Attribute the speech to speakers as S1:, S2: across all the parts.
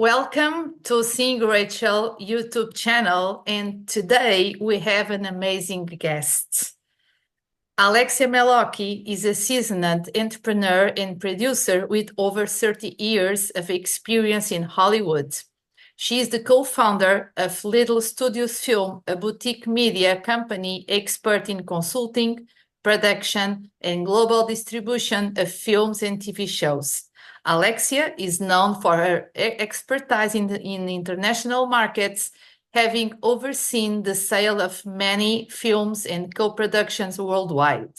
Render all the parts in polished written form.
S1: Welcome to Seeing Rachel YouTube channel, and today we have an amazing guest. Alexia Melocchi is a seasoned entrepreneur and producer with over 30 years of experience in Hollywood. She is the co-founder of Little Studios Film, a boutique media company expert in consulting, production, and global distribution of films and TV shows. Alexia is known for her expertise in international markets, having overseen the sale of many films and co-productions worldwide.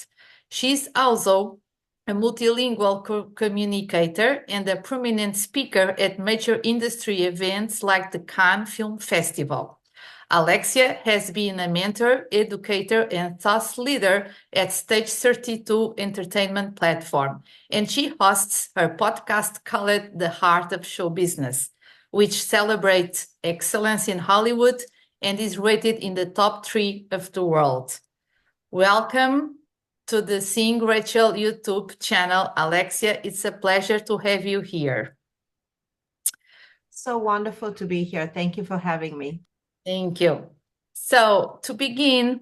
S1: She is also a multilingual communicator and a prominent speaker at major industry events like the Cannes Film Festival. Alexia has been a mentor, educator, and thought leader at Stage 32 entertainment platform, and she hosts her podcast called The Heart of Show Business, which celebrates excellence in Hollywood and is rated in the top 3 of the world. Welcome to the Seeing Rachel YouTube channel, Alexia. It's a pleasure to have you here.
S2: So wonderful to be here. Thank you for having me.
S1: Thank you. So to begin,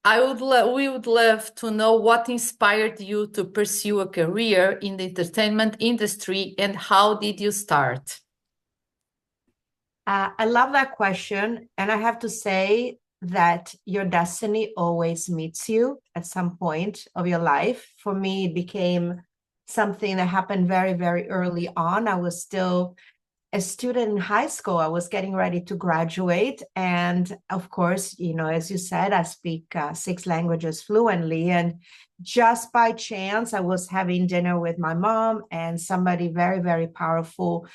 S1: we would love to know what inspired you to pursue a career in the entertainment industry and how did you start?
S2: I love that question. And I have to say that your destiny always meets you at some point of your life. For me, it became something that happened very, very early on. I was still a student in high school. I was getting ready to graduate. And of course, as you said, I speak 6 languages fluently. And just by chance, I was having dinner with my mom and somebody very, very powerful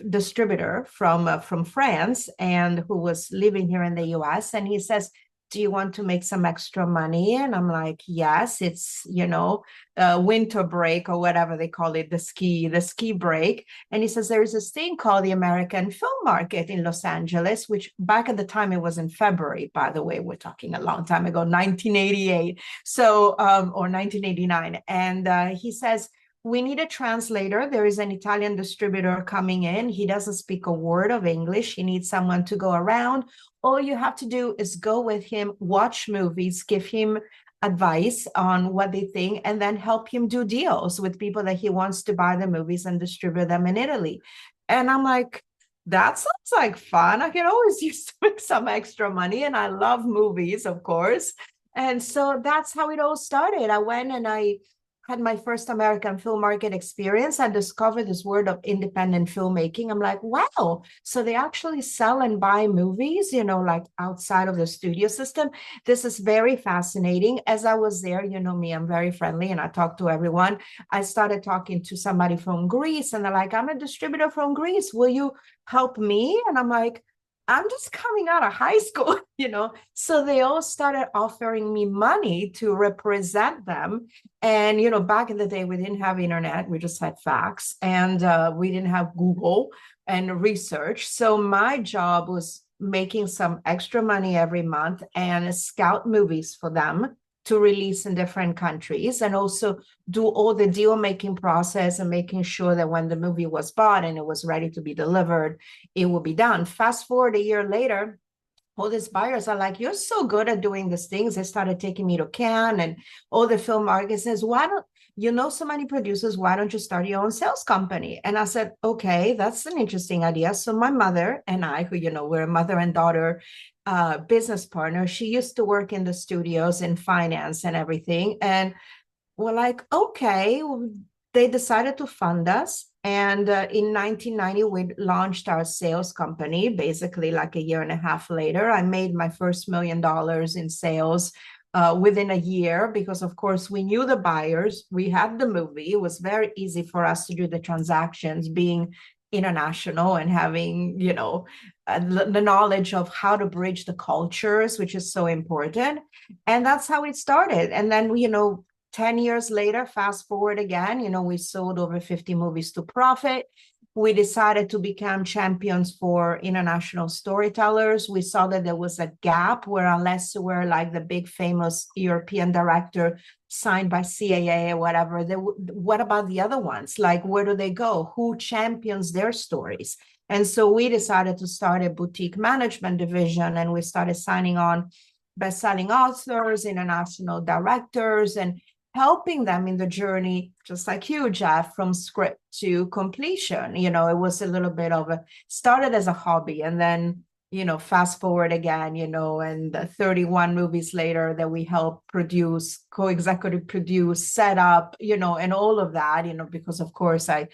S2: distributor from France and who was living here in the US. And he says, do you want to make some extra money? And I'm like, yes, it's, winter break or whatever they call it, the ski break. And he says, there's this thing called the American film market in Los Angeles, which back at the time it was in February, by the way, we're talking a long time ago, 1988. So, or 1989. And he says, we need a translator. There is an Italian distributor coming in. He doesn't speak a word of English. He needs someone to go around. All you have to do is go with him, watch movies, give him advice on what they think, and then help him do deals with people that he wants to buy the movies and distribute them in Italy. And I'm like, that sounds like fun. I can always use to make some extra money. And I love movies, of course. And so that's how it all started. I went and I had my first American film market experience. I discovered this word of independent filmmaking. I'm like, wow, so they actually sell and buy movies, like outside of the studio system. This is very fascinating. As I was there, you know me, I'm very friendly and I talk to everyone. I started talking to somebody from Greece and they're like, I'm a distributor from Greece. Will you help me? And I'm like, I'm just coming out of high school, So they all started offering me money to represent them. And, back in the day, we didn't have internet. We just had fax and we didn't have Google and research. So my job was making some extra money every month and scout movies for them to release in different countries, and also do all the deal making process and making sure that when the movie was bought and it was ready to be delivered, it will be done. Fast forward a year later, all these buyers are like, you're so good at doing these things. They started taking me to Cannes and all the film markets says, why don't you know so many producers, why don't you start your own sales company? And I said, okay, that's an interesting idea. So my mother and I, who, we're a mother and daughter business partner, she used to work in the studios in finance and everything. And we're like, okay, they decided to fund us. And in 1990, we launched our sales company. Basically, like a year and a half later, I made my first $1 million in sales within a year, because of course we knew the buyers, we had the movie. It was very easy for us to do the transactions, being international and having, the knowledge of how to bridge the cultures, which is so important. And that's how it started. And then, 10 years later, fast forward again, we sold over 50 movies to profit. we decided to become champions for international storytellers. We saw that there was a gap where, unless you were like the big famous European director signed by CAA or whatever, what about the other ones? Like, where do they go? Who champions their stories? And so we decided to start a boutique management division, and we started signing on best-selling authors, international directors, and helping them in the journey, just like you, Jeff, from script to completion. You know, it was a little bit of started as a hobby, and then, you know, fast forward again, you know, and 31 movies later that we help produce, co-executive produce, set up, you know, and all of that, you know, because of course I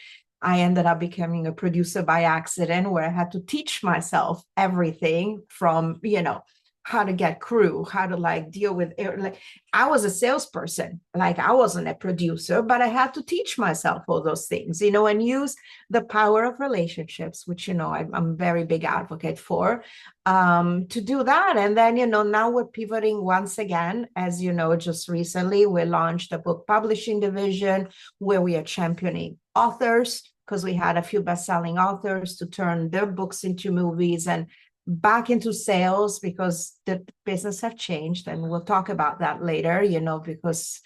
S2: ended up becoming a producer by accident, where I had to teach myself everything from, you know, how to get crew, how to like deal with it. Like, I was a salesperson, like I wasn't a producer, but I had to teach myself all those things, you know, and use the power of relationships, which, you know, I'm a very big advocate for, to do that. And then, you know, now we're pivoting once again, as you know, just recently we launched a book publishing division where we are championing authors, because we had a few best-selling authors to turn their books into movies, and back into sales, because the business have changed, and we'll talk about that later, you know, because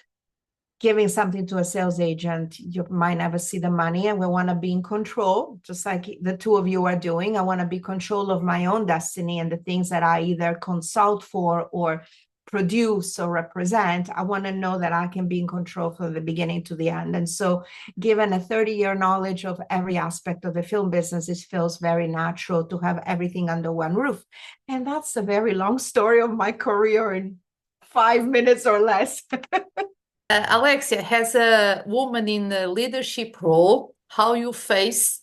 S2: giving something to a sales agent, you might never see the money, and we want to be in control, just like the two of you are doing. I want to be in control of my own destiny and the things that I either consult for or produce or represent. I want to know that I can be in control from the beginning to the end. And so, given a 30-year knowledge of every aspect of the film business, it feels very natural to have everything under one roof. And that's a very long story of my career in 5 minutes or less.
S1: Alexia, has a woman in a leadership role, how you face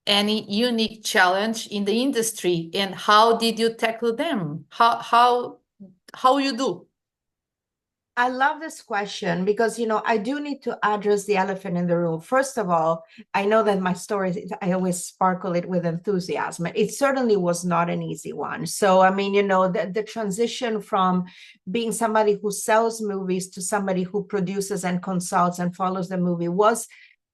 S1: any unique challenge in the industry, and how did you tackle them? How you do?
S2: I love this question because, you know, I do need to address the elephant in the room. First of all, I know that my story, I always sparkle it with enthusiasm. It certainly was not an easy one. So, I mean, you know, the transition from being somebody who sells movies to somebody who produces and consults and follows the movie was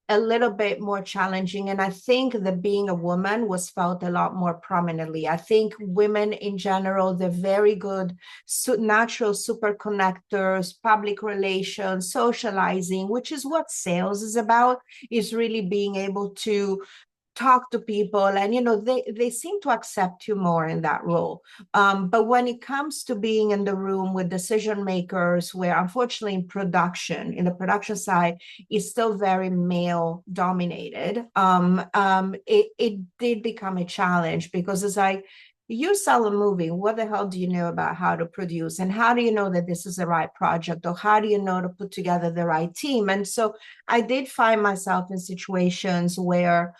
S2: a little bit more challenging. And I think that being a woman was felt a lot more prominently. I think women in general, they're very good, natural super connectors, public relations, socializing, which is what sales is about, is really being able to talk to people, and you know, they seem to accept you more in that role. But when it comes to being in the room with decision makers, where unfortunately in the production side is still very male dominated, it did become a challenge, because it's like, you sell a movie, what the hell do you know about how to produce, and how do you know that this is the right project, or how do you know to put together the right team? And so I did find myself in situations where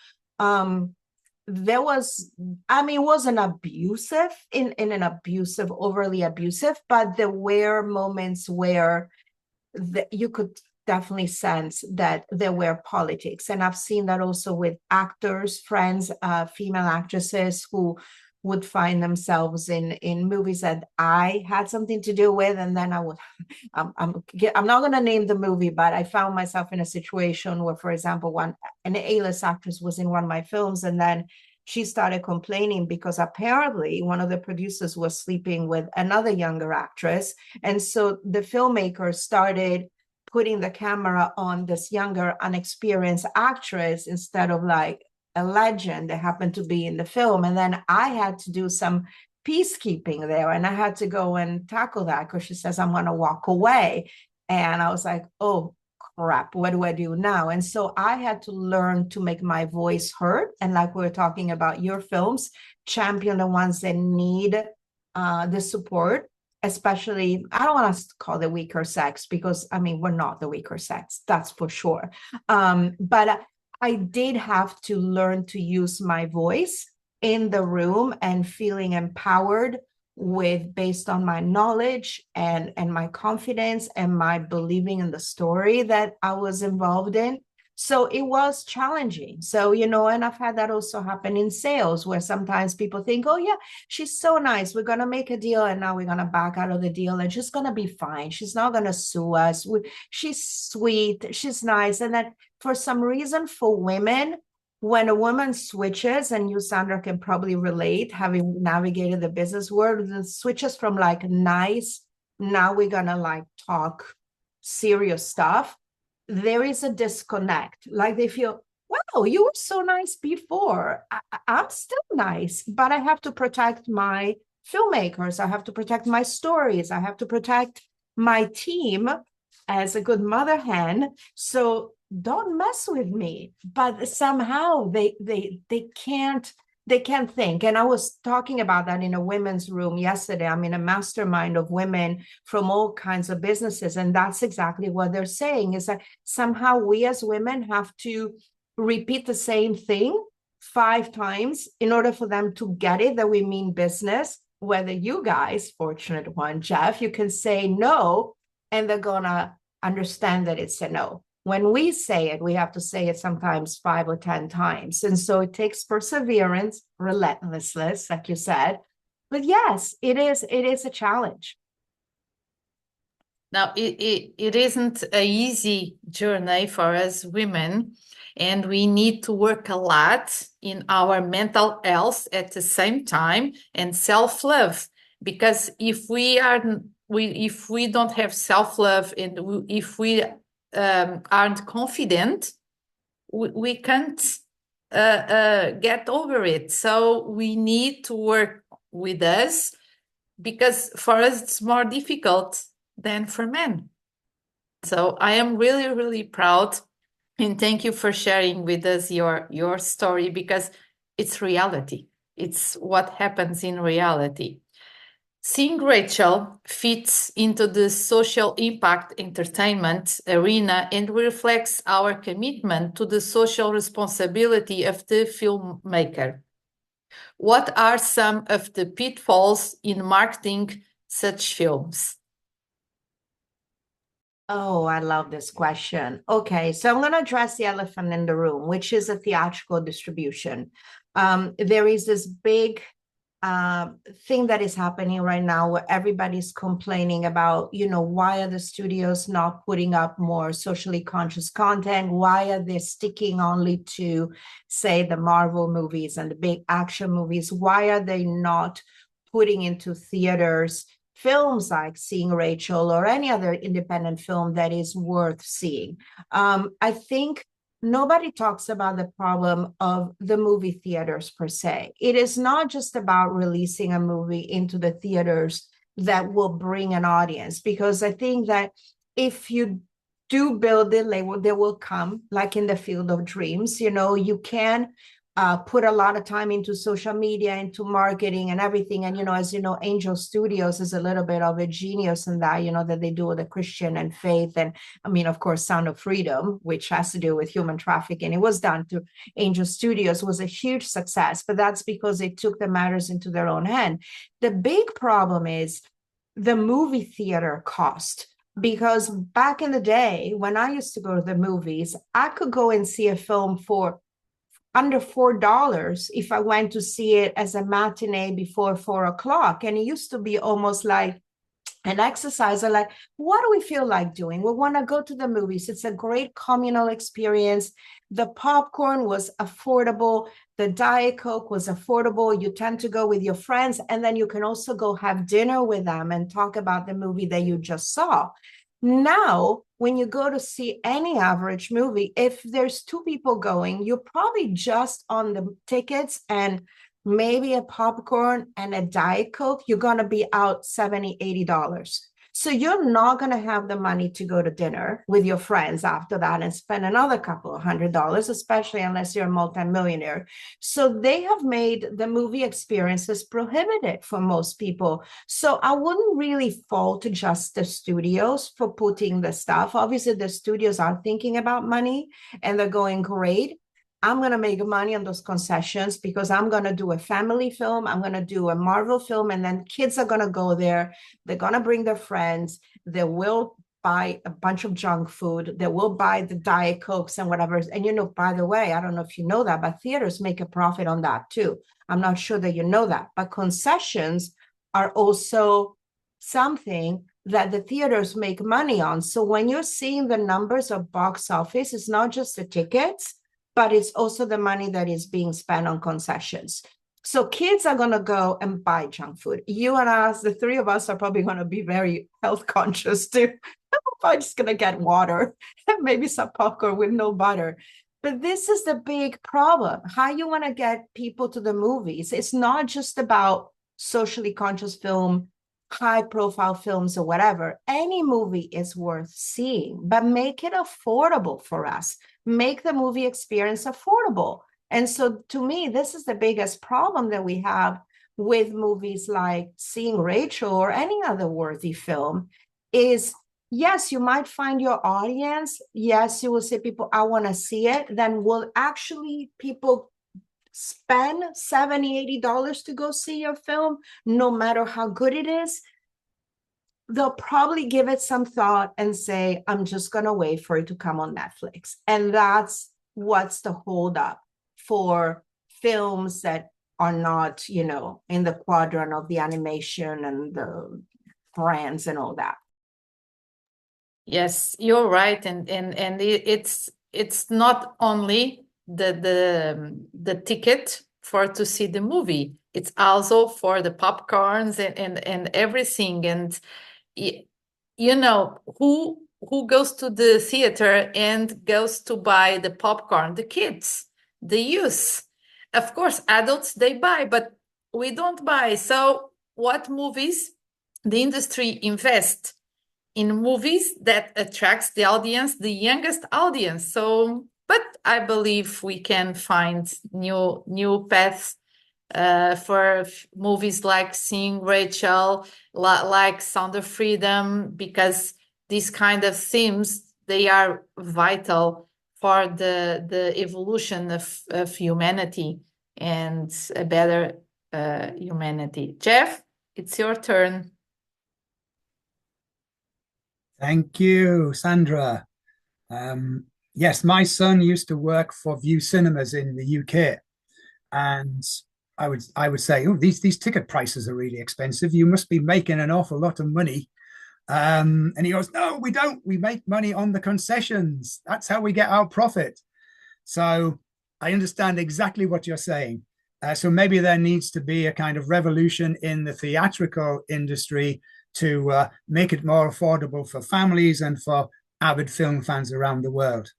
S2: there was, I mean, it wasn't abusive in an abusive, overly abusive, but there were moments where you could definitely sense that there were politics. And I've seen that also with actors, friends, female actresses who would find themselves in movies that I had something to do with, and then I would, I'm not going to name the movie, but I found myself in a situation where, for example, an A-list actress was in one of my films, and then she started complaining because apparently one of the producers was sleeping with another younger actress, and so the filmmaker started putting the camera on this younger, unexperienced actress instead of like a legend that happened to be in the film. And then I had to do some peacekeeping there, and I had to go and tackle that, because she says, I'm going to walk away. And I was like, oh crap, what do I do now? And so I had to learn to make my voice heard. And like we were talking about your films, champion the ones that need the support, especially, I don't want to call the weaker sex, because I mean, we're not the weaker sex, that's for sure. But I did have to learn to use my voice in the room and feeling empowered with, based on my knowledge and my confidence and my believing in the story that I was involved in. So it was challenging. So, you know, and I've had that also happen in sales, where sometimes people think, oh yeah, she's so nice, we're going to make a deal, and now we're going to back out of the deal, and she's going to be fine, she's not going to sue us, she's sweet, she's nice. And then for some reason, for women, when a woman switches, and you, Sandra, can probably relate, having navigated the business world, the switches from like nice, now we're gonna like talk serious stuff. There is a disconnect. Like they feel, wow, you were so nice before. I'm still nice, but I have to protect my filmmakers. I have to protect my stories. I have to protect my team as a good mother hen. So don't mess with me. But somehow they can't think. And I was talking about that in a women's room yesterday. I'm in a mastermind of women from all kinds of businesses. And that's exactly what they're saying, is that somehow we as women have to repeat the same thing 5 times in order for them to get it, that we mean business. Whether you guys, fortunate one, Jeff, you can say no, and they're gonna understand that it's a no. When we say it, we have to say it sometimes 5 or 10 times. And so it takes perseverance, relentlessness, like you said. But yes, it is a challenge.
S1: Now, it isn't an easy journey for us women, and we need to work a lot in our mental health at the same time and self-love. Because if we don't have self-love, and if we aren't confident, we can't get over it. So we need to work with us, because for us it's more difficult than for men. So I am really, really proud, and thank you for sharing with us your story, because it's reality. It's what happens in reality. Seeing Rachel fits into the social impact entertainment arena and reflects our commitment to the social responsibility of the filmmaker. What are some of the pitfalls in marketing such films?
S2: Oh, I love this question. Okay, so I'm going to address the elephant in the room, which is a theatrical distribution. There is this big thing that is happening right now where everybody's complaining about, why are the studios not putting up more socially conscious content? Why are they sticking only to, say, the Marvel movies and the big action movies? Why are they not putting into theaters films like Seeing Rachel or any other independent film that is worth seeing? I think nobody talks about the problem of the movie theaters per se. It is not just about releasing a movie into the theaters that will bring an audience, because I think that if you do build it, they will come, like in the field of dreams. You can put a lot of time into social media, into marketing and everything. And, as you know, Angel Studios is a little bit of a genius in that, that they do with the Christian and faith. And I mean, of course, Sound of Freedom, which has to do with human trafficking, it was done through Angel Studios, was a huge success, but that's because they took the matters into their own hand. The big problem is the movie theater cost. Because back in the day, when I used to go to the movies, I could go and see a film for under $4 if I went to see it as a matinee before 4 o'clock. And it used to be almost like an exercise. Like, what do we feel like doing? We want to go to the movies. It's a great communal experience. The popcorn was affordable. The Diet Coke was affordable. You tend to go with your friends, and then you can also go have dinner with them and talk about the movie that you just saw. Now, when you go to see any average movie, if there's 2 people going, you're probably just on the tickets and maybe a popcorn and a Diet Coke, you're going to be out $70, $80. So you're not going to have the money to go to dinner with your friends after that and spend another couple of $100, especially unless you're a multimillionaire. So they have made the movie experiences prohibited for most people. So I wouldn't really fault just the studios for putting the stuff. Obviously, the studios are thinking about money and they're going, great, I'm going to make money on those concessions because I'm going to do a family film. I'm going to do a Marvel film. And then kids are going to go there. They're going to bring their friends. They will buy a bunch of junk food. They will buy the Diet Cokes and whatever. And, by the way, I don't know if you know that, but theaters make a profit on that too. I'm not sure that you know that. But concessions are also something that the theaters make money on. So when you're seeing the numbers of box office, it's not just the tickets, but it's also the money that is being spent on concessions. So kids are going to go and buy junk food. You and us, the three of us, are probably going to be very health conscious too. I'm just going to get water and maybe some popcorn with no butter. But this is the big problem. How you want to get people to the movies? It's not just about socially conscious film, high profile films or whatever. Any movie is worth seeing, but make it affordable for us. Make the movie experience affordable. And so to me, this is the biggest problem that we have with movies like Seeing Rachel or any other worthy film is, yes, you might find your audience. Yes, you will say people, I want to see it. Then will actually people spend $70, $80 to go see your film, no matter how good it is? They'll probably give it some thought and say, I'm just going to wait for it to come on Netflix. And that's what's the holdup for films that are not, in the quadrant of the animation and the brands and all that.
S1: Yes, you're right, and it's not only the ticket for to see the movie. It's also for the popcorns and everything. And who goes to the theater and goes to buy the popcorn? The kids, the youth. Of course, adults they buy, but we don't buy. So what movies the industry invests in movies that attracts the audience, the youngest audience. So, but I believe we can find new paths for movies like Seeing Rachel, like Sound of Freedom, because these kind of themes, they are vital for the evolution of humanity and a better humanity. Jeff, it's your turn.
S3: Thank you, Sandra. Yes, my son used to work for View Cinemas in the UK, and I would say, oh, these ticket prices are really expensive. You must be making an awful lot of money. And he goes, no, we don't. We make money on the concessions. That's how we get our profit. So I understand exactly what you're saying. So maybe there needs to be a kind of revolution in the theatrical industry to make it more affordable for families and for avid film fans around the world.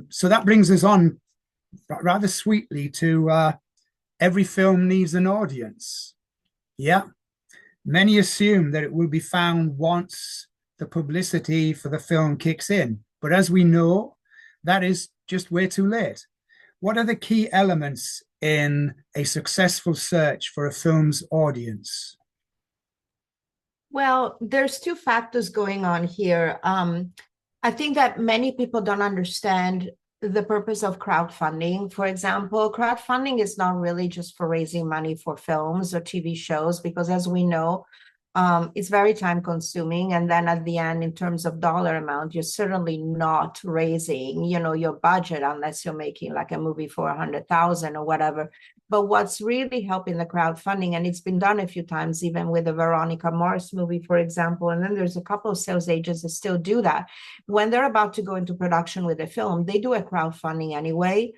S3: So that brings us on rather sweetly to every film needs an audience. Yeah. Many assume that it will be found once the publicity for the film kicks in. But as we know, that is just way too late. What are the key elements in a successful search for a film's audience?
S2: Well, there's two factors going on here. I think that many people don't understand the purpose of crowdfunding. For example, crowdfunding is not really just for raising money for films or TV shows, because as we know, it's very time consuming. And then at the end, in terms of dollar amount, you're certainly not raising, your budget unless you're making like a movie for 100,000 or whatever. But what's really helping the crowdfunding, and it's been done a few times, even with the Veronica Mars movie, for example, and then there's a couple of sales agents that still do that. When they're about to go into production with a film, they do a crowdfunding anyway,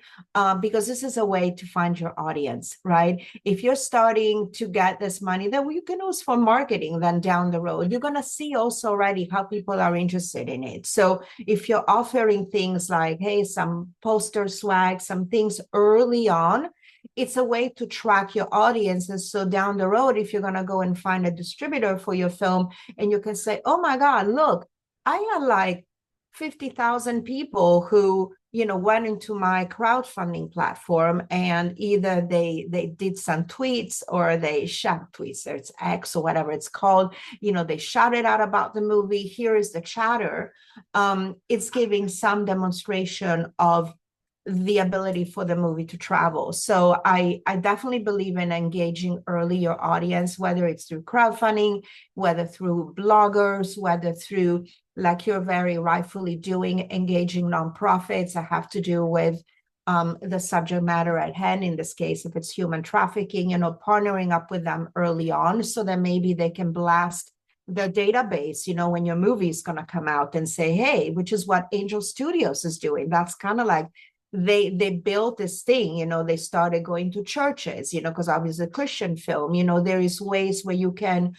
S2: because this is a way to find your audience, right? If you're starting to get this money that you can use for marketing, then down the road, you're going to see also already how people are interested in it. So if you're offering things like, hey, some poster swag, some things early on, it's a way to track your audience. And so down the road, if you're going to go and find a distributor for your film, and you can say, oh my God, look, I had like 50,000 people who, went into my crowdfunding platform, and either they did some tweets or they shot tweets, or it's X or whatever it's called, they shouted out about the movie. Here is the chatter. It's giving some demonstration of the ability for the movie to travel. So I definitely believe in engaging early your audience, whether it's through crowdfunding, whether through bloggers, whether through, like you're very rightfully doing, engaging nonprofits that have to do with the subject matter at hand. In this case, if it's human trafficking, partnering up with them early on so that maybe they can blast the database, when your movie is going to come out, and say, hey, which is what Angel Studios is doing. That's kind of like they built this thing, you know, they started going to churches, you know, because obviously a Christian film, you know, there is ways where you can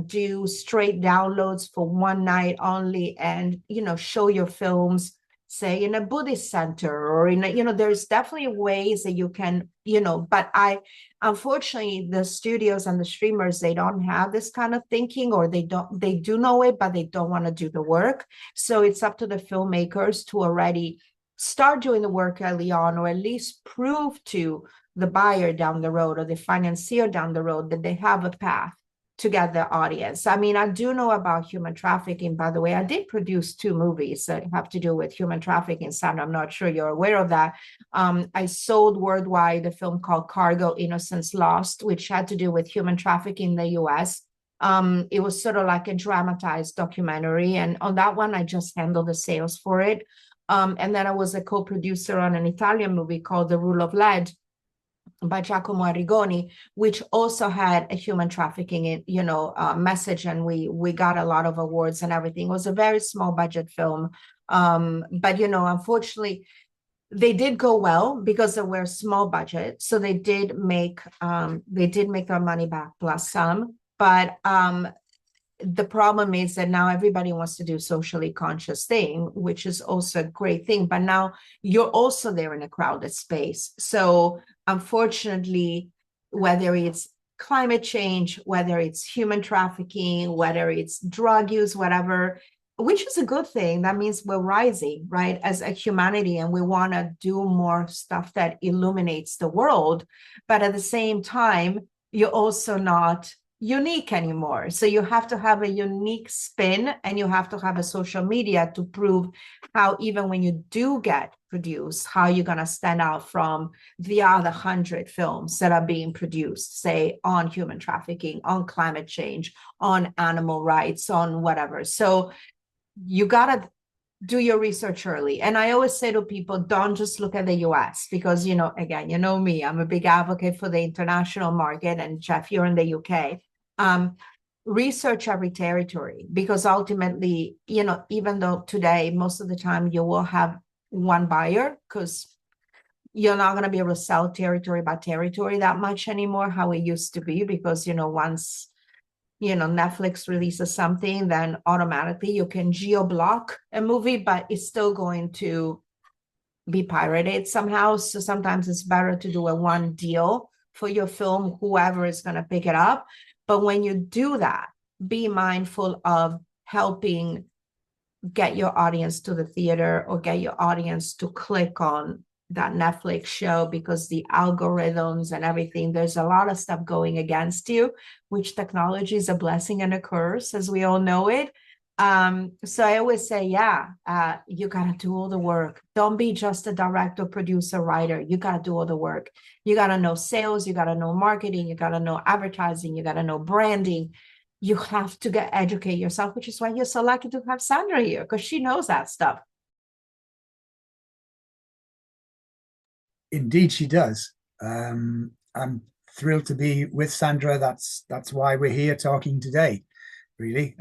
S2: do straight downloads for one night only and, you know, show your films, say in a Buddhist center or in a, you know, there's definitely ways that you can, you know, but unfortunately, the studios and the streamers, they don't have this kind of thinking, or they do know it, but they don't want to do the work. So it's up to the filmmakers to already start doing the work early on, or at least prove to the buyer down the road or the financier down the road that they have a path to get the audience. I mean, I do know about human trafficking, by the way. I did produce 2 movies that have to do with human trafficking. Sandra, I'm not sure you're aware of that. I sold worldwide a film called Cargo: Innocence Lost, which had to do with human trafficking in the US. It was sort of like a dramatized documentary. And on that one, I just handled the sales for it. And then I was a co-producer on an Italian movie called The Rule of Lead by Giacomo Arrigoni, which also had a human trafficking, you know, message, and we got a lot of awards and everything. It was a very small budget film, but you know, unfortunately, they did go well because they were small budget, so they did make their money back plus some. But the problem is that now everybody wants to do socially conscious thing, which is also a great thing. But now you're also there in a crowded space. So unfortunately, whether it's climate change, whether it's human trafficking, whether it's drug use, whatever, which is a good thing. That means we're rising, right, as a humanity, and we want to do more stuff that illuminates the world. But at the same time, you're also not unique anymore. So you have to have a unique spin, and you have to have a social media to prove how, even when you do get produced, how you're going to stand out from the other 100 films that are being produced, say on human trafficking, on climate change, on animal rights, on whatever. So you got to do your research early. And I always say to people, don't just look at the US, because, you know, again, you know me, I'm a big advocate for the international market. And Jeff, you're in the UK. Research every territory, because ultimately, you know, even though today, most of the time you will have one buyer, because you're not going to be able to sell territory by territory that much anymore, how it used to be, because, you know, once, you know, Netflix releases something, then automatically you can geo-block a movie, but it's still going to be pirated somehow. So sometimes it's better to do a one deal for your film, whoever is going to pick it up. But when you do that, be mindful of helping get your audience to the theater, or get your audience to click on that Netflix show, because the algorithms and everything, there's a lot of stuff going against you, which technology is a blessing and a curse, as we all know it. So I always say, you got to do all the work. Don't be just a director, producer, writer. You got to do all the work. You got to know sales. You got to know marketing. You got to know advertising. You got to know branding. You have to educate yourself, which is why you're so lucky to have Sandra here, because she knows that stuff.
S3: Indeed, she does. I'm thrilled to be with Sandra. That's why we're here talking today, really.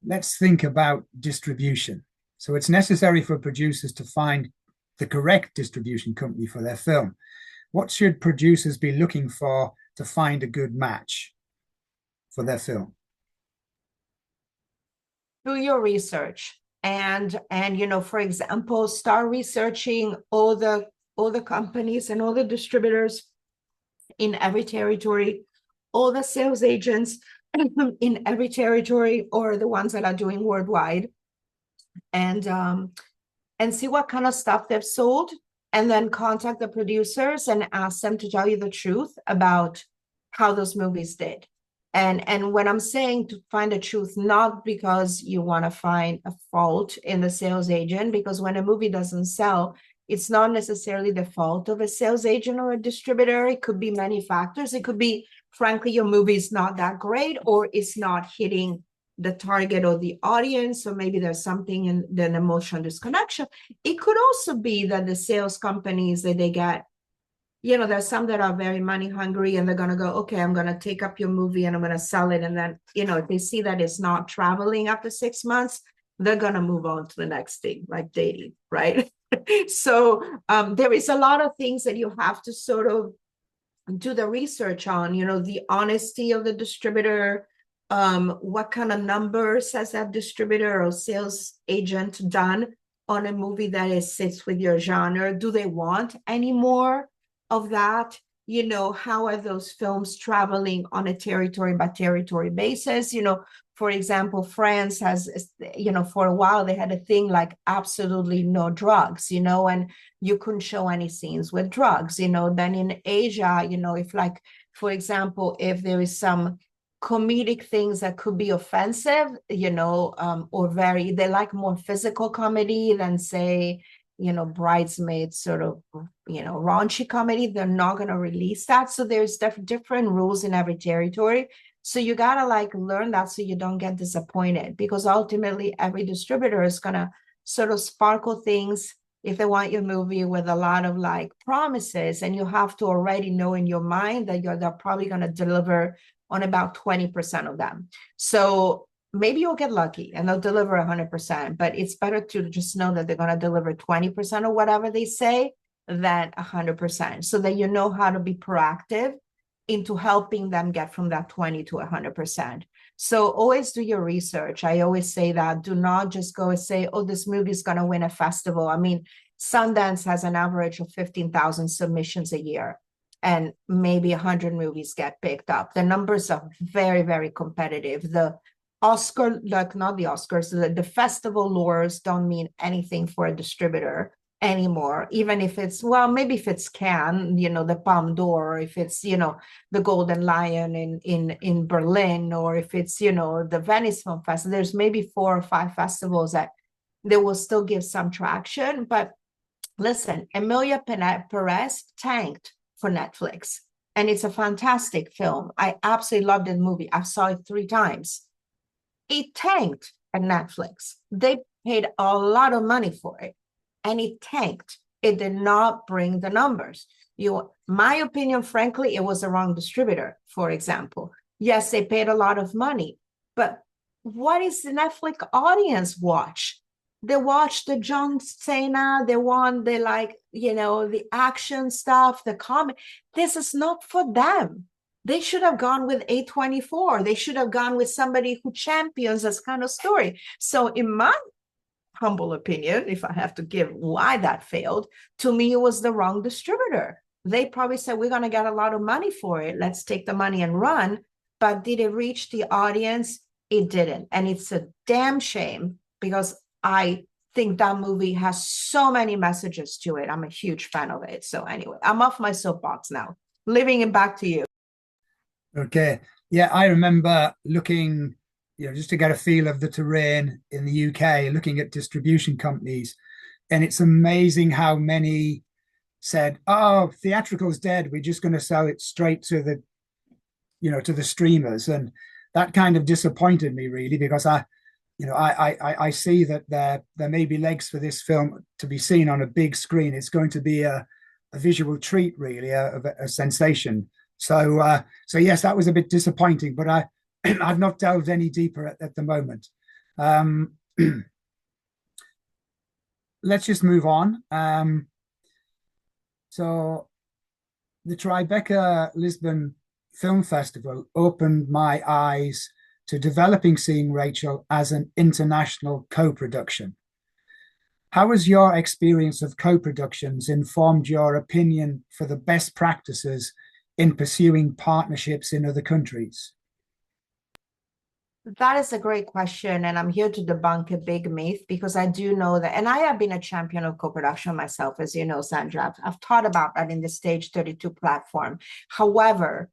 S3: Let's think about distribution. So it's necessary for producers to find the correct distribution company for their film. What should producers be looking for to find a good match for their film?
S2: Do your research, and you know, for example, start researching all the companies and all the distributors in every territory, all the sales agents in every territory, or the ones that are doing worldwide, and see what kind of stuff they've sold, and then contact the producers and ask them to tell you the truth about how those movies did. And when I'm saying to find the truth, not because you want to find a fault in the sales agent, because when a movie doesn't sell, it's not necessarily the fault of a sales agent or a distributor. It could be many factors. It could be, frankly, your movie is not that great, or it's not hitting the target or the audience, or maybe there's something in an emotional disconnection. It could also be that the sales companies that they get, you know, there's some that are very money hungry, and they're going to go, okay, I'm going to take up your movie and I'm going to sell it. And then, you know, if they see that it's not traveling after 6 months, they're going to move on to the next thing, like dating, right? So there is a lot of things that you have to sort of do the research on, the honesty of the distributor, what kind of numbers has that distributor or sales agent done on a movie that sits with your genre? Do they want any more of that? How are those films traveling on a territory by territory basis? For example, France has, for a while they had a thing like absolutely no drugs, and you couldn't show any scenes with drugs. Then in Asia, if like, for example, if there is some comedic things that could be offensive, or they like more physical comedy than say, Bridesmaids sort of, raunchy comedy, they're not going to release that. So there's different rules in every territory. So you got to like learn that so you don't get disappointed, because ultimately every distributor is going to sort of sparkle things if they want your movie with a lot of like promises, and you have to already know in your mind that they're probably going to deliver on about 20% of them. So maybe you'll get lucky and they'll deliver 100%, but it's better to just know that they're going to deliver 20% of whatever they say than 100%, so that you know how to be proactive into helping them get from that 20 to 100%. So always do your research. I always say that. Do not just go and say, oh, this movie is going to win a festival. I mean, Sundance has an average of 15,000 submissions a year, and maybe 100 movies get picked up. The numbers are very, very competitive. The Oscar, like not the Oscars, the festival lures don't mean anything for a distributor anymore, even if it's, well, maybe if it's Cannes, the Palme d'Or, if it's, the Golden Lion in Berlin, or if it's, the Venice Film Festival, there's maybe 4 or 5 festivals that they will still give some traction. But listen, Emilia Perez tanked for Netflix, and it's a fantastic film. I absolutely loved the movie. I saw it 3 times. It tanked at Netflix. They paid a lot of money for it, and it tanked. It did not bring the numbers. My opinion, frankly, it was the wrong distributor, for example. Yes, they paid a lot of money, but what is the Netflix audience watch? They watch the John Cena, they want the the action stuff, the comedy. This is not for them. They should have gone with A24. They should have gone with somebody who champions this kind of story. So in my humble opinion, if I have to give why that failed, to me, it was the wrong distributor. They probably said, we're going to get a lot of money for it. Let's take the money and run. But did it reach the audience? It didn't. And it's a damn shame, because I think that movie has so many messages to it. I'm a huge fan of it. So anyway, I'm off my soapbox now. Leaving it back to you.
S3: Okay. Yeah, I remember looking, just to get a feel of the terrain in the UK, looking at distribution companies. And it's amazing how many said, oh, theatrical's dead. We're just going to sell it straight to the streamers. And that kind of disappointed me, really, because I see that there may be legs for this film to be seen on a big screen. It's going to be a visual treat, really, a sensation. So yes, that was a bit disappointing, but I've not delved any deeper at the moment. Let's just move on. So the Tribeca Lisbon Film Festival opened my eyes to developing Seeing Rachel as an international co-production. How has your experience of co-productions informed your opinion for the best practices in pursuing partnerships in other countries?
S2: That is a great question, and I'm here to debunk a big myth, because I do know that, and I have been a champion of co-production myself, as you know, Sandra. I've taught about that in the Stage 32 platform. However,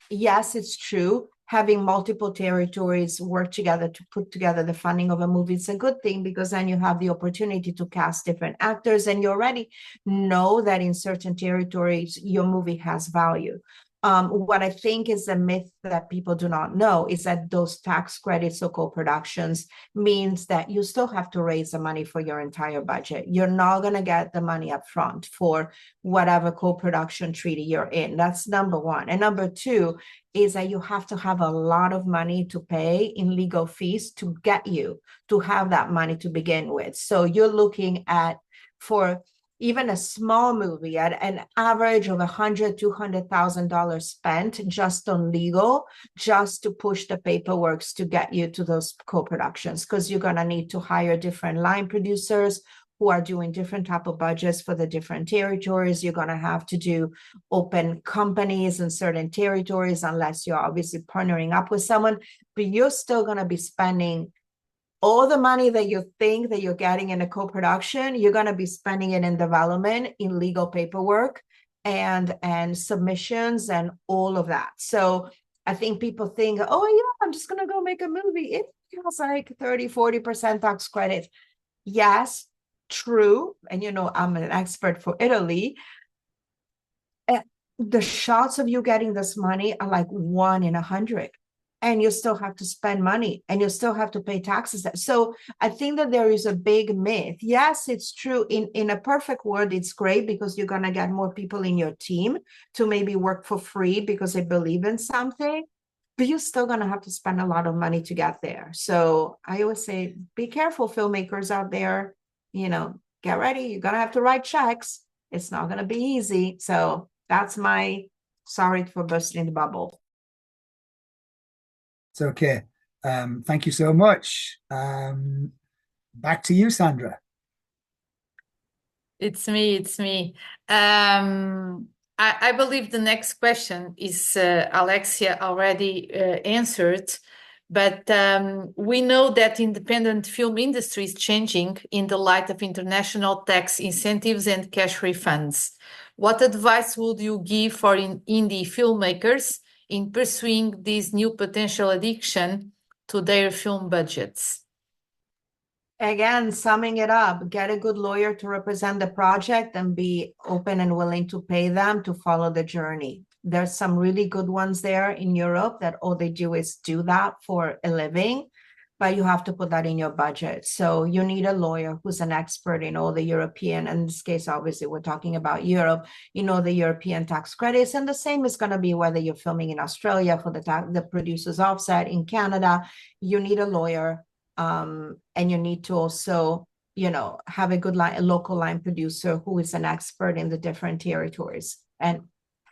S2: yes, it's true. Having multiple territories work together to put together the funding of a movie, it's a good thing, because then you have the opportunity to cast different actors, and you already know that in certain territories, your movie has value. What I think is a myth that people do not know is that those tax credits or co-productions means that you still have to raise the money for your entire budget. You're not going to get the money up front for whatever co-production treaty you're in. That's number one. And number two is that you have to have a lot of money to pay in legal fees to get you to have that money to begin with. So you're looking at, for even a small movie, at an average of $100,000-$200,000 spent just on legal, just to push the paperwork to get you to those co-productions, because you're going to need to hire different line producers who are doing different type of budgets for the different territories. You're going to have to do open companies in certain territories, unless you're obviously partnering up with someone, but you're still going to be spending all the money that you think that you're getting in a co-production. You're going to be spending it in development, in legal paperwork, and submissions, and all of that. So I think people think, oh yeah, I'm just going to go make a movie. It feels like 30-40% tax credit. Yes, true. And I'm an expert for Italy. The shots of you getting this money are like 1 in 100. And you still have to spend money, and you still have to pay taxes. So I think that there is a big myth. Yes, it's true. In a perfect world, it's great, because you're going to get more people in your team to maybe work for free because they believe in something, but you're still going to have to spend a lot of money to get there. So I always say, be careful, filmmakers out there, get ready. You're going to have to write checks. It's not going to be easy. So that's sorry for bursting the bubble.
S3: It's okay. Thank you so much. Back to you, Sandra.
S1: It's me. I believe the next question is Alexia already answered, but we know that independent film industry is changing in the light of international tax incentives and cash refunds. What advice would you give for indie filmmakers in pursuing this new potential addiction to their film budgets?
S2: Again, summing it up, get a good lawyer to represent the project and be open and willing to pay them to follow the journey. There's some really good ones there in Europe that all they do is do that for a living, but you have to put that in your budget. So you need a lawyer who's an expert in all the European, in this case, obviously we're talking about Europe, the European tax credits. And the same is going to be whether you're filming in Australia for the producer's offset, in Canada. You need a lawyer, and you need to also, have a local line producer who is an expert in the different territories, and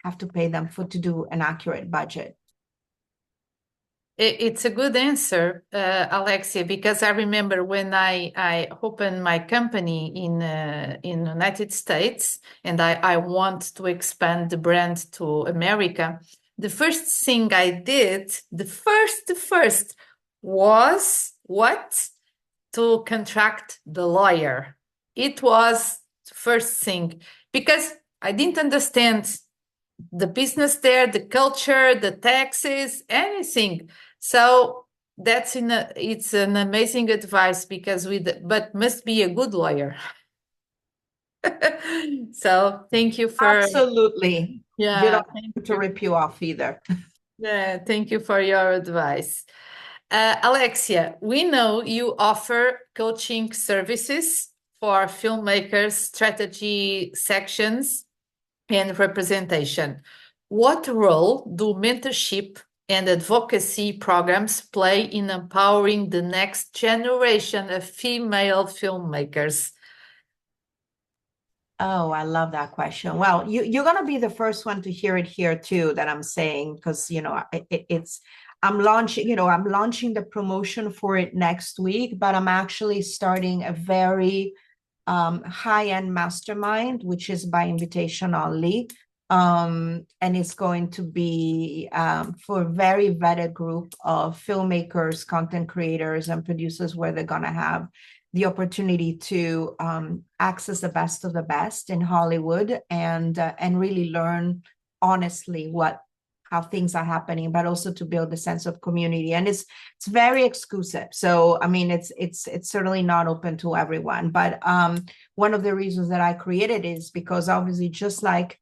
S2: have to pay them to do an accurate budget.
S1: It's a good answer, Alexia, because I remember when I opened my company in the United States, and I want to expand the brand to America. The first thing I did, the first was what? To contract the lawyer. It was the first thing, because I didn't understand the business there, the culture, the taxes, anything. So it's an amazing advice, because but must be a good lawyer. So thank you for
S2: Absolutely.
S1: Yeah,
S2: you don't have to rip you off either.
S1: Yeah, thank you for your advice. Alexia, we know you offer coaching services for filmmakers, strategy sections, and representation. What role do mentorship and advocacy programs play in empowering the next generation of female filmmakers?
S2: Oh, I love that question. Well, you're going to be the first one to hear it here too, that I'm saying, because, I'm launching the promotion for it next week, but I'm actually starting a very high-end mastermind, which is by invitation only. And it's going to be for a very vetted group of filmmakers, content creators, and producers, where they're going to have the opportunity to access the best of the best in Hollywood, and really learn honestly how things are happening, but also to build a sense of community. And it's very exclusive. So, I mean, it's certainly not open to everyone. But one of the reasons that I created is because obviously, just like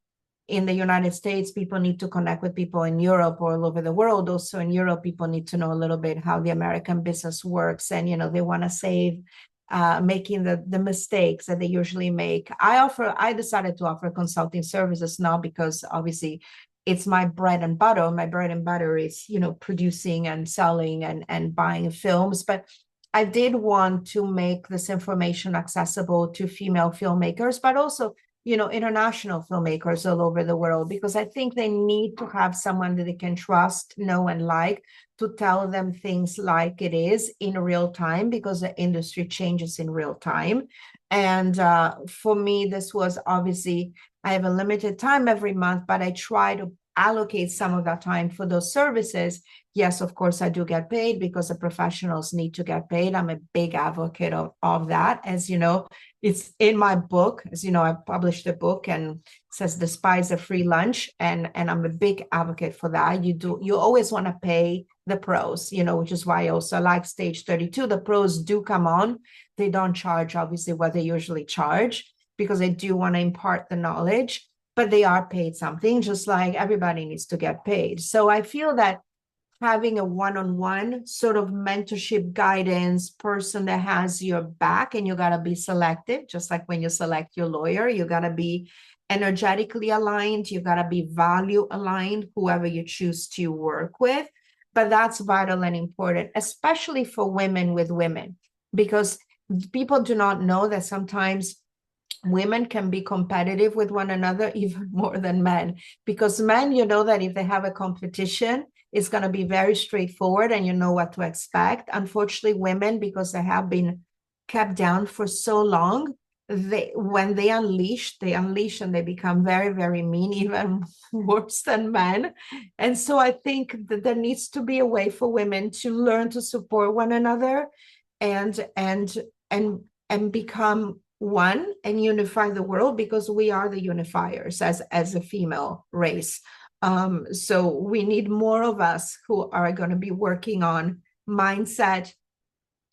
S2: in the United States, people need to connect with people in Europe or all over the world. Also in Europe, people need to know a little bit how the American business works. And, they want to save making the mistakes that they usually make. I decided to offer consulting services now because obviously it's my bread and butter. My bread and butter is, producing and selling and buying films. But I did want to make this information accessible to female filmmakers, but also international filmmakers all over the world, because I think they need to have someone that they can trust, know, and like to tell them things like it is in real time, because the industry changes in real time. And for me, this was obviously, I have a limited time every month, but I try to allocate some of that time for those services. Yes, of course, I do get paid because the professionals need to get paid. I'm a big advocate of that. As you know, it's in my book. As you know, I published a book and it says despise a free lunch. And I'm a big advocate for that. You always want to pay the pros, which is why I also like Stage 32. The pros do come on. They don't charge, obviously, what they usually charge, because I do want to impart the knowledge, but they are paid something, just like everybody needs to get paid. So I feel that having a one-on-one sort of mentorship guidance person that has your back, and you got to be selective, just like when you select your lawyer, you got to be energetically aligned, you got to be value aligned, whoever you choose to work with. But that's vital and important, especially for women with women, because people do not know that sometimes women can be competitive with one another even more than men, because men, that if they have a competition, it's going to be very straightforward and you know what to expect. Unfortunately, women, because they have been kept down for so long, when they unleash and they become very, very mean, even worse than men. And so I think that there needs to be a way for women to learn to support one another and become one and unify the world, because we are the unifiers as a female race. So we need more of us who are going to be working on mindset,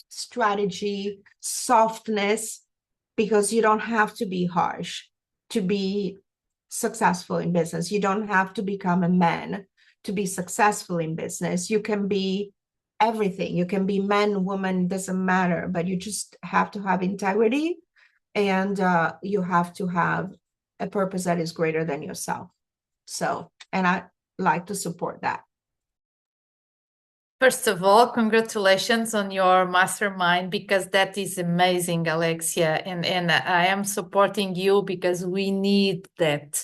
S2: strategy, softness, because you don't have to be harsh to be successful in business. You don't have to become a man to be successful in business. You can be everything. You can be man, woman, doesn't matter, but you just have to have integrity, and you have to have a purpose that is greater than yourself. So, and I like to support that.
S1: First of all, congratulations on your mastermind, because that is amazing, Alexia. And I am supporting you because we need that.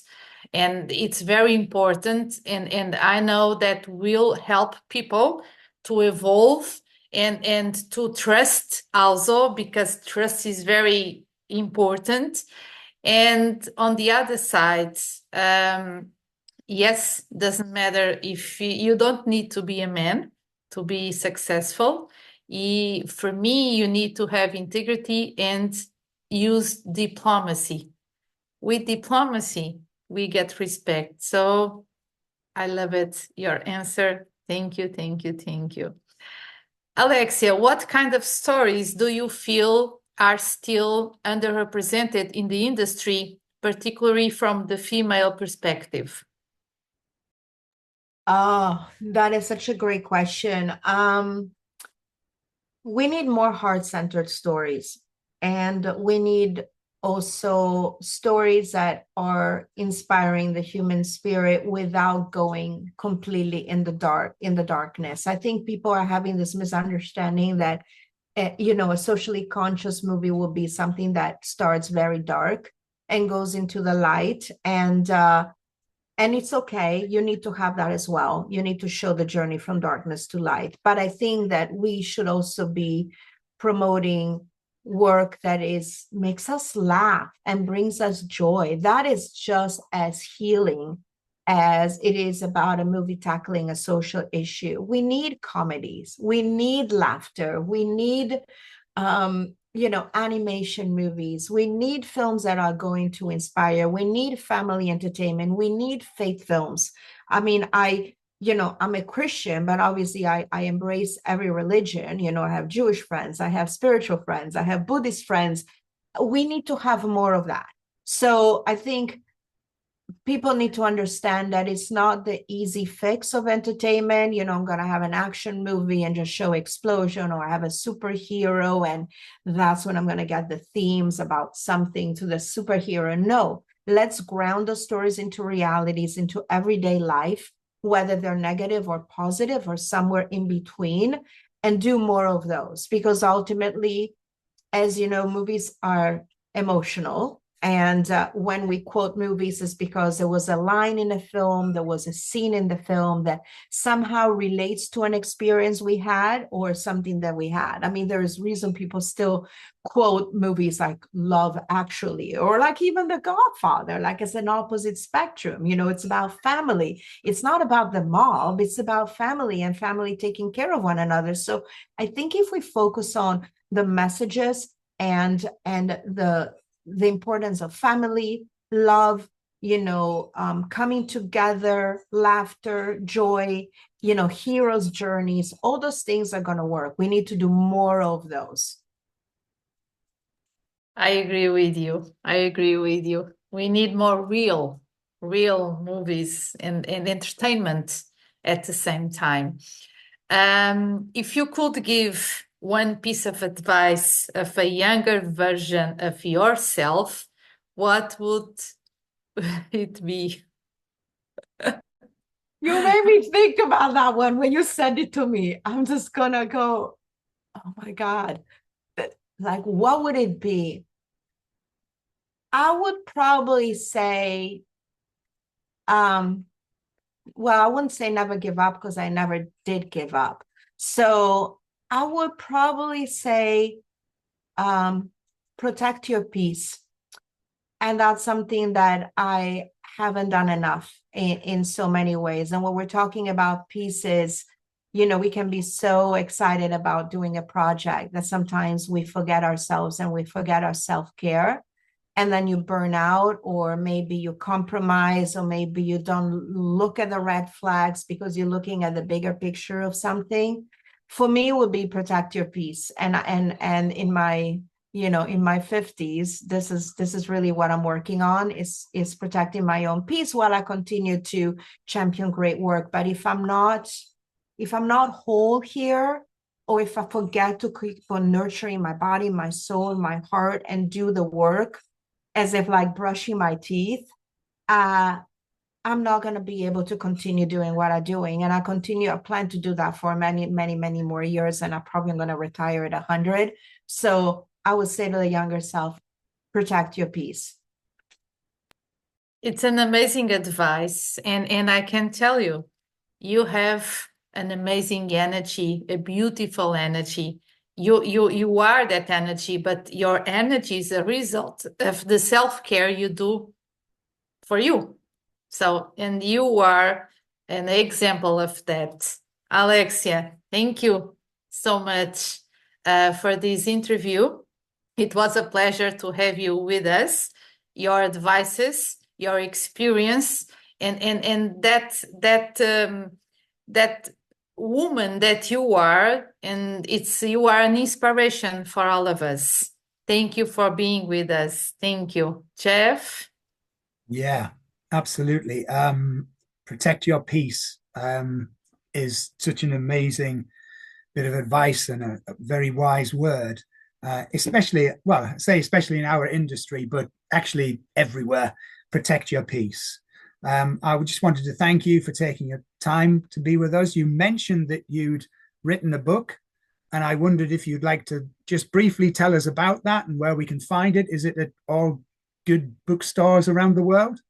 S1: And it's very important. And I know that will help people to evolve and to trust also, because trust is very important. And on the other side, yes, doesn't matter if you don't need to be a man to be successful. For me, you need to have integrity and use diplomacy. With diplomacy, we get respect. So I love it, your answer. Thank you, thank you, thank you. Alexia, what kind of stories do you feel are still underrepresented in the industry, particularly from the female perspective?
S2: Oh, that is such a great question. We need more heart-centered stories, and we need also stories that are inspiring the human spirit without going completely in the darkness. I think people are having this misunderstanding that a socially conscious movie will be something that starts very dark and goes into the light, and it's okay. You need to have that as well. You need to show the journey from darkness to light. But I think that we should also be promoting work that makes us laugh and brings us joy. That is just as healing as it is about a movie tackling a social issue. We need comedies. We need laughter. We need animation movies. We need films that are going to inspire. We need family entertainment. We need faith films. I mean, I'm a Christian, but obviously I embrace every religion. I have Jewish friends, I have spiritual friends, I have Buddhist friends. We need to have more of that. So I think people need to understand that it's not the easy fix of entertainment. You know, I'm going to have an action movie and just show explosion, or I have a superhero and that's when I'm going to get the themes about something to the superhero. No, let's ground the stories into realities, into everyday life, whether they're negative or positive or somewhere in between, and do more of those. Because ultimately, as you know, movies are emotional. And when we quote movies, is because there was a line in a film, there was a scene in the film that somehow relates to an experience we had or something that we had. I mean, there is reason people still quote movies like Love Actually, or like even The Godfather, like it's an opposite spectrum. You know, it's about family. It's not about the mob, it's about family and family taking care of one another. So I think if we focus on the messages and the importance of family, love, you know, coming together, laughter, joy, you know, heroes' journeys, all those things are going to work. We need to do more of those.
S1: I agree with you. I agree with you. We need more real movies and entertainment at the same time. If you could give one piece of advice of a younger version of yourself, what would it be?
S2: You made me think about that one when you sent it to me. I'm just gonna go, oh my God. Like, what would it be? I would probably say, well, I wouldn't say never give up because I never did give up. So I would probably say, protect your peace. And that's something that I haven't done enough in so many ways. And when we're talking about pieces, you know, we can be so excited about doing a project that sometimes we forget ourselves and we forget our self-care. And then you burn out, or maybe you compromise, or maybe you don't look at the red flags because you're looking at the bigger picture of something. For me, it would be protect your peace. And in my, you know, in my 50s, this is really what I'm working on, is protecting my own peace while I continue to champion great work. But if I'm not whole here, or if I forget to keep on nurturing my body, my soul, my heart, and do the work as if like brushing my teeth, I'm not going to be able to continue doing what I'm doing. And I plan to do that for many more years. And I'm probably going to retire at 100. So I would say to the younger self, protect your peace.
S1: It's an amazing advice. And I can tell you, you have an amazing energy, a beautiful energy. You are that energy, but your energy is a result of the self-care you do for you. So, and you are an example of that. Alexia, thank you so much for this interview. It was a pleasure to have you with us, your advices, your experience, and that woman that you are, and you are an inspiration for all of us. Thank you for being with us. Thank you, Jeff.
S3: Yeah, absolutely. Protect your peace is such an amazing bit of advice and a very wise word, especially, well, I say especially in our industry, but actually everywhere. Protect your peace. I just wanted to thank you for taking your time to be with us. You mentioned that you'd written a book, and I wondered if you'd like to just briefly tell us about that and where we can find it. Is it at all good bookstores around the world?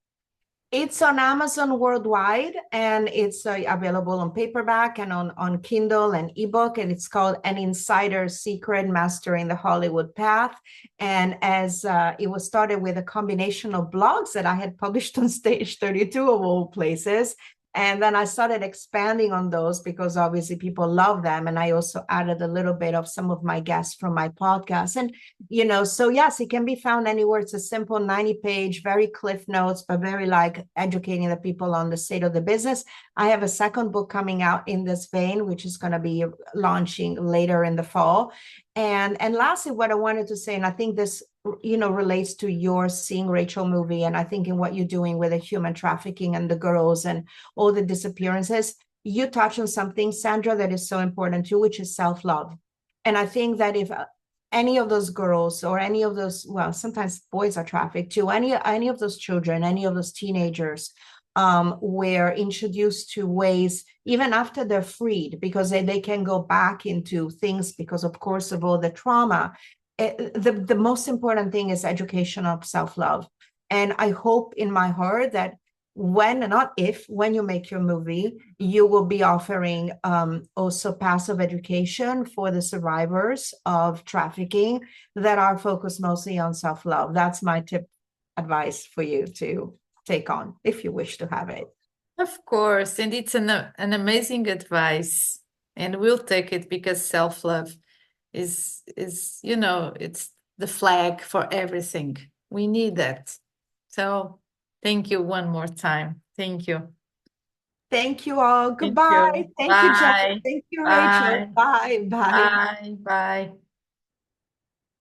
S2: It's on Amazon worldwide, and it's available on paperback and on Kindle and ebook. And it's called An Insider's Secret: Mastering the Hollywood Path. And as it was started with a combination of blogs that I had published on Stage 32 of all places. And then I started expanding on those because obviously people love them. And I also added a little bit of some of my guests from my podcast. And, you know, so yes, it can be found anywhere. It's a simple 90-page, very cliff notes, but very like educating the people on the state of the business. I have a second book coming out in this vein, which is going to be launching later in the fall. And lastly, what I wanted to say, and I think this relates to your Seeing Rachel movie, and I think in what you're doing with the human trafficking and the girls and all the disappearances, you touch on something, Sandra, that is so important too, which is self-love. And I think that if any of those girls or any of those, well, sometimes boys are trafficked too, any of those children, any of those teenagers were introduced to ways, even after they're freed, because they can go back into things because, of course, of all the trauma. The most important thing is education of self-love. And I hope in my heart that when you make your movie, you will be offering also passive education for the survivors of trafficking that are focused mostly on self-love. That's my advice for you to take on if you wish to have it.
S1: Of course, and it's an amazing advice, and we'll take it because self-love is it's the flag for everything. We need that. So thank you one more time. Thank you.
S2: Thank you all.
S1: Thank
S2: Goodbye.
S1: you.
S2: Thank you, Jen.
S1: Bye.
S2: Thank you, Rachel.
S1: Bye.
S2: Bye. Bye.
S1: Bye. Bye.